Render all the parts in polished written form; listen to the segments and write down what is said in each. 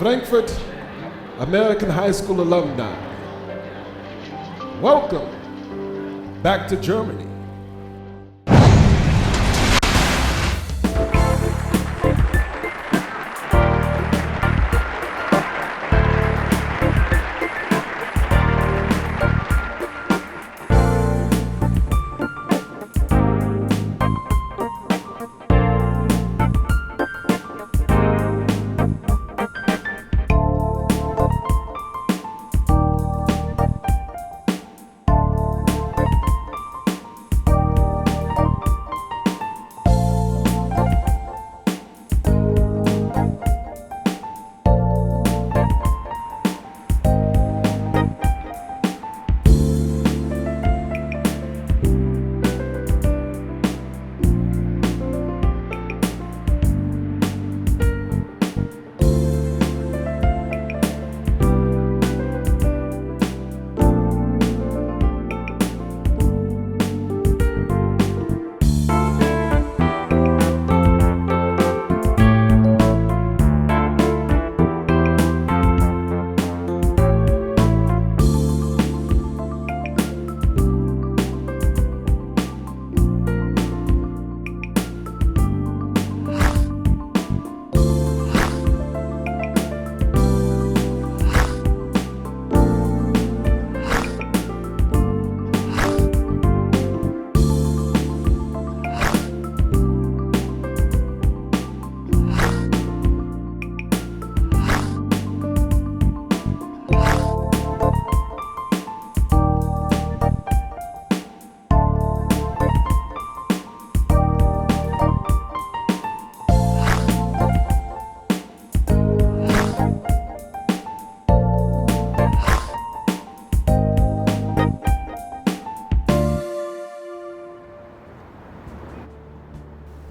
Frankfurt American High School alumni, welcome back to Germany.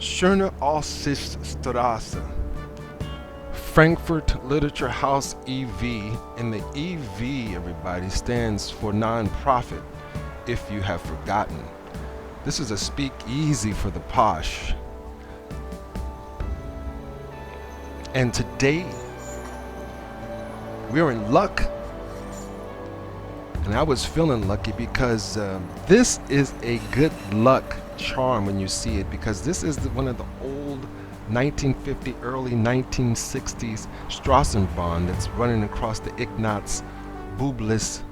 Schöne Strasse, Frankfurt Literature House EV, and the EV, everybody, stands for non-profit, if you have forgotten. This is a speakeasy for the posh. And today, we're in luck. And I was feeling lucky because this is a good luck charm when you see it, because this is one of the old 1950, early 1960s Straßenbahn that's running across the Ignaz Bublis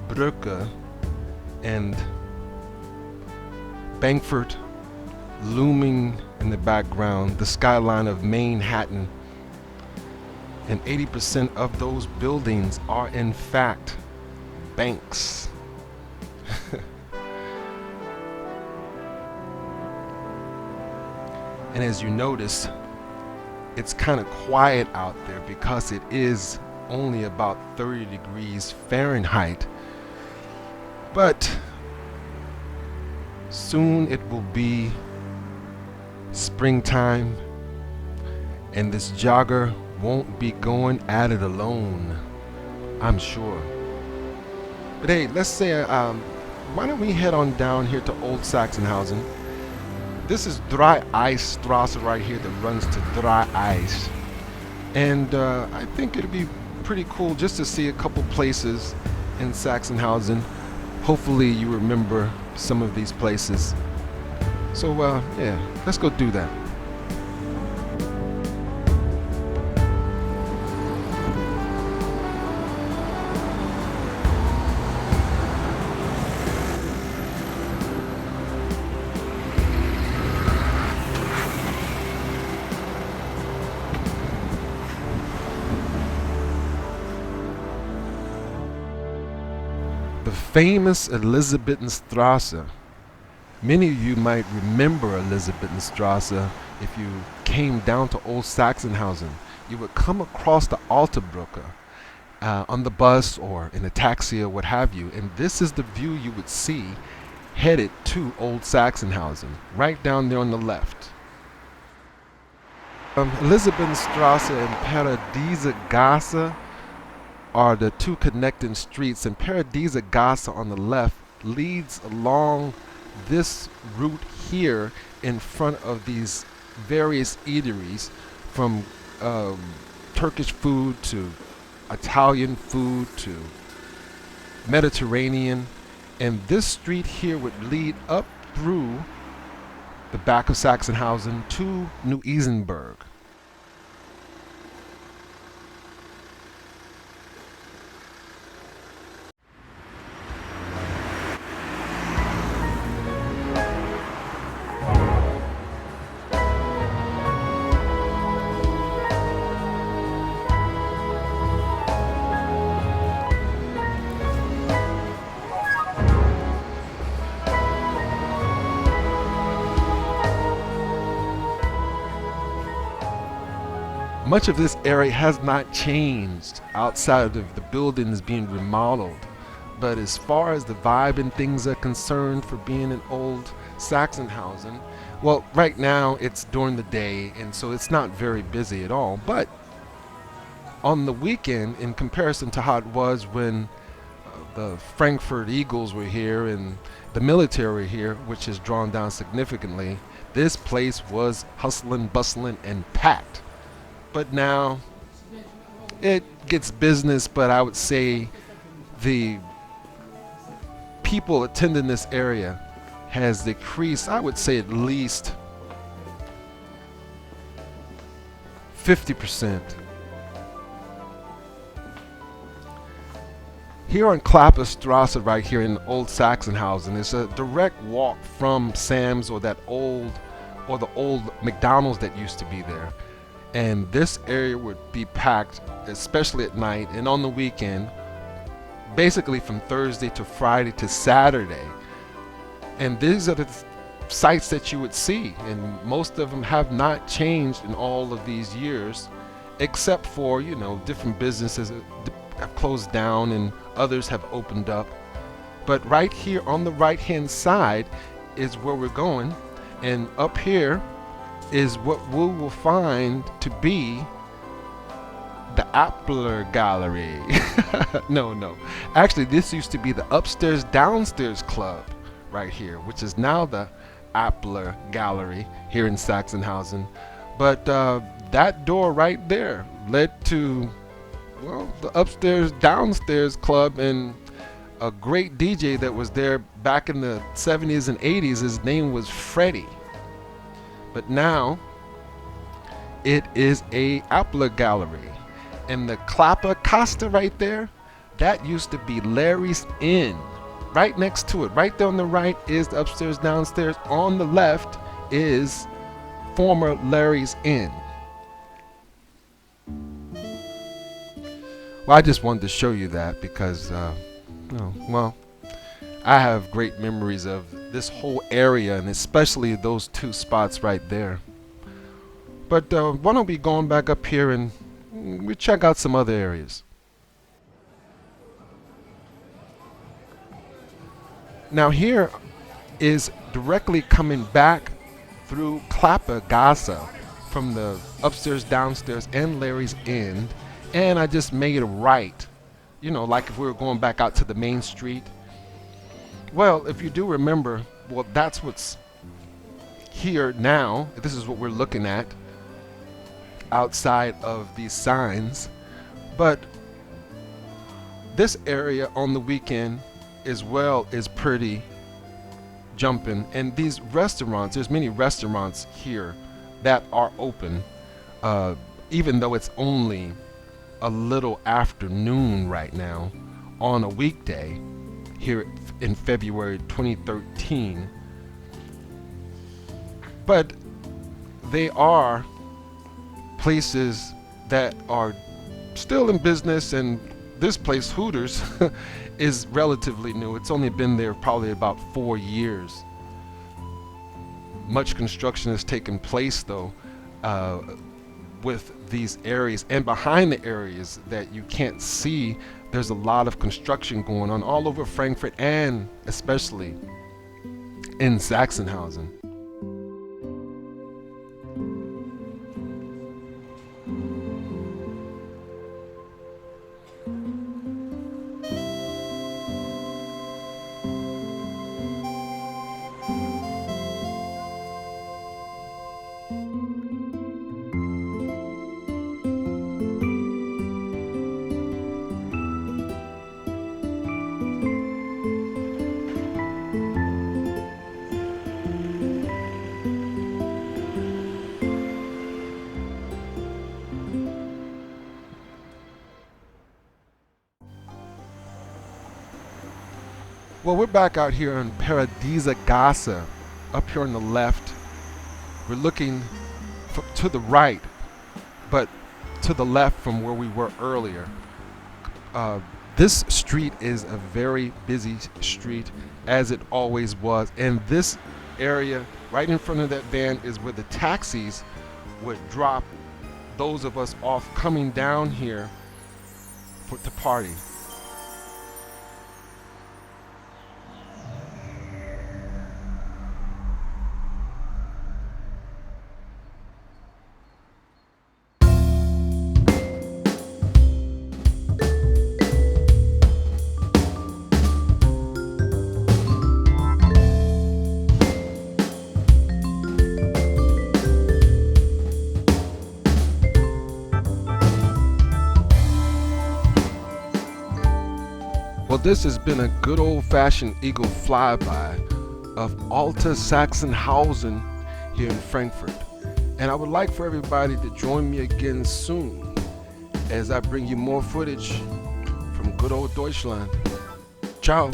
Brücke and Frankfurt looming in the background, the skyline of Manhattan. And 80% of those buildings are in fact banks. And as you notice, it's kind of quiet out there because it is only about 30 degrees Fahrenheit. But soon it will be springtime, and this jogger won't be going at it alone, I'm sure. But hey, let's say, why don't we head on down here to Old Sachsenhausen. This is Dry Ice Strasse right here that runs to Dry Ice. And I think it'd be pretty cool just to see a couple places in Sachsenhausen. Hopefully you remember some of these places. So yeah, let's go do that. The famous Elisabethenstrasse. Many of you might remember Elisabethenstrasse if you came down to Old Sachsenhausen. You would come across the Altenbrücke on the bus or in a taxi or what have you, and this is the view you would see headed to Old Sachsenhausen, right down there on the left. Elisabethenstrasse and Paradiesergasse are the two connecting streets, and Paradiesergasse on the left leads along this route here in front of these various eateries, from Turkish food to Italian food to Mediterranean. And this street here would lead up through the back of Sachsenhausen to Neu-Isenburg. Much of this area has not changed outside of the buildings being remodeled. But as far as the vibe and things are concerned for being in Old Sachsenhausen, well, right now it's during the day and so it's not very busy at all. But on the weekend, in comparison to how it was when the Frankfurt Eagles were here and the military here, which has drawn down significantly, this place was hustling, bustling, and packed. But now it gets business, but I would say the people attending this area has decreased, I would say at least 50%. Here on Strasse, right here in Old Sachsenhausen, it's a direct walk from Sam's or the old McDonald's that used to be there. And this area would be packed, especially at night and on the weekend, basically from Thursday to Friday to Saturday. And these are the sites that you would see, and most of them have not changed in all of these years, except for, you know, different businesses have closed down and others have opened up. But right here on the right hand side is where we're going, and up here is what we will find to be the Appler Gallery. No. Actually, this used to be the upstairs downstairs club right here, which is now the Appler Gallery here in Sachsenhausen. But that door right there led to, well, the upstairs downstairs club and a great DJ that was there back in the 70s and 80s. His name was Freddie. But now it is a Appler Gallery. And the Klapper Costa right there, that used to be Larry's Inn. Right next to it, right there on the right is the upstairs downstairs. On the left is former Larry's Inn. Well, I just wanted to show you that because, well, I have great memories of this whole area, and especially those two spots right there. But why don't we go on back up here and we check out some other areas. Now here is directly coming back through Klappergasse from the upstairs, downstairs, and Larry's Inn, and I just made a right, you know, like if we were going back out to the main street. Well, if you do remember, well, that's what's here now. This is what we're looking at outside of these signs. But this area on the weekend as well is pretty jumping. And these restaurants, there's many restaurants here that are open, even though it's only a little afternoon right now on a weekday here in February 2013. But they are places that are still in business, and this place, Hooters, is relatively new. It's only been there probably about 4 years. Much construction has taken place though with these areas, and behind the areas that you can't see, there's a lot of construction going on all over Frankfurt and especially in Sachsenhausen. Well, we're back out here on Paradiesa Gasse, up here on the left. We're looking to the right, but to the left from where we were earlier. This street is a very busy street, as it always was. And this area right in front of that van is where the taxis would drop those of us off coming down here to party. Well, this has been a good old-fashioned Eagle flyby of Old Sachsenhausen here in Frankfurt. And I would like for everybody to join me again soon as I bring you more footage from good old Deutschland. Ciao.